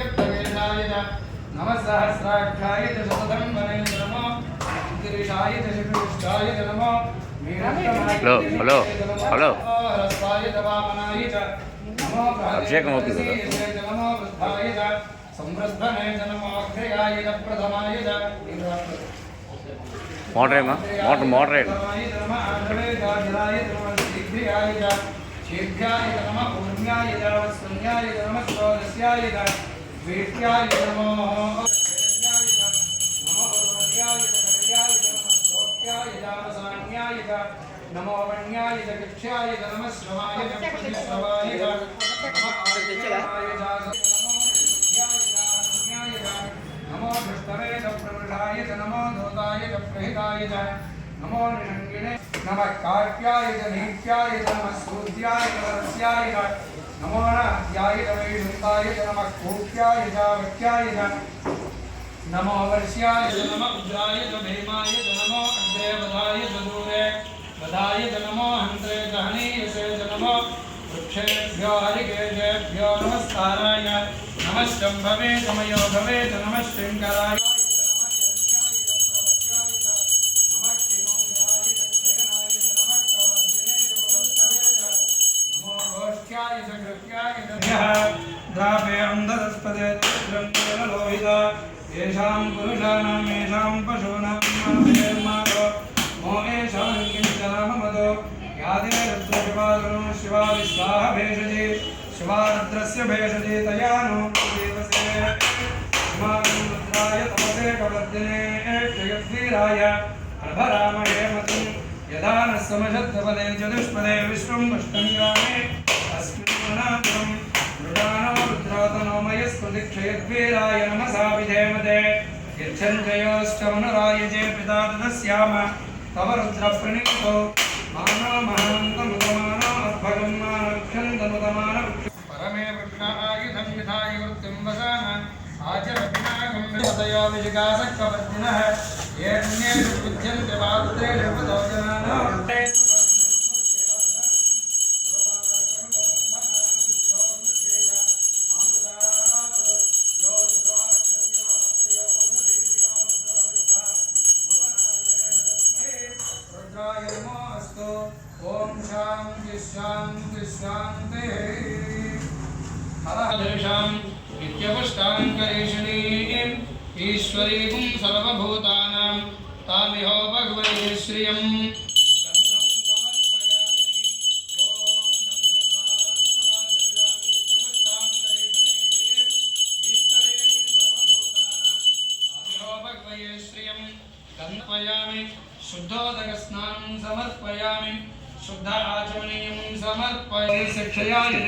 व्यक्तवेदाय नमः सहस्राक्षाय च शतधं वनेन्द्र नमो गिरिशाय च शिखरिष्ठाय च नमो హలో హలో हरस्वाय च वामनाय च नमो అభిషేకం అవుతుంది కదా नमो वृद्धाय च संवृद्धने च नमो अक्षयाय च प्रथमाय च మోటర్ ఏమా మోటర్ नमः आंध्रवे च जलाय च नमः शीघ्राय च शीघ्राय च नमः पूर्ण्याय च वत्सन्याय च नमः षोडश्याय च द्वितीयाय च नमो नमो वन्याय च कक्ष्याय च नमः श्रवाय च प्रतिश्रवाय च नमः आर्याय च नमो दुष्टवे च प्रवृषाय च नमो दोताय च प्रहिताय च नमो निषङ्गिणे नमः कार्त्याय च नीत्याय च नमः सूर्याय च वरस्याय च नमो नाद्याय च वैशुन्ताय च नमः कूप्याय च वक्याय च नमो वर्ष्याय च नमः उद्राय च भीमाय च नमो अग्रे वधाय च दूरे वधाय च नमो हन्त्रे च हनीयसे च नमो वृक्षेभ्यो हरिकेशेभ्यो नमस्काराय नमः शम्भवे च मयोभवे च नमः शङ्कराय द्रापे अंधस्पदे लोहिता येषां पुरुषाणां येषां पशूनां माधो मोहेषां किञ्चनाममदो यादे रुद्रशिवादनो शिवा विश्वाह भेषजे शिवारुद्रस्य भेषजे तया नो देवसे हिमानं रुद्राय तमसे कवर्दिने जयद्वीराय प्रभरामहे मतिं यदा न समशब्दपदे चतुष्पदे विश्वं पुष्टङ्गामे अस्मिन्नाथं मृडानो रुद्रातनो मयस्पतिक्षयद्वीराय नमसा विधेमते यच्छञ्जयोष्टमनुराय चे पिता तदस्याम तव रुद्रप्रणीतो मानो महान्तमुदमानो अद्भगं मानक्षन्तमुदमानो परमे वृक्षायुधं विधाय वृत्तिं वसान आचरविनागं विपदया विजिगासक्कवर्तिनः ये अन्येषु बुध्यन्ते पात्रेषु पदो जनानो ओम शांति शांति शांति हरहरेषां नित्यपुष्टाङ्करेषणीं ईश्वरीं सर्वभूतानां तामिहो भगवते श्रियं गन्धं समर्पयामि ओम गन्धद्वारान्तराजगां नित्यपुष्टाङ्करेषणीं ईश्वरीं सर्वभूतानां तामिहो भगवते श्रियं गन्धपयामि शुद्धोदकस्नानं समर्पयामि शुद्ध आचमनीयं समर्पयामि शिक्षयामि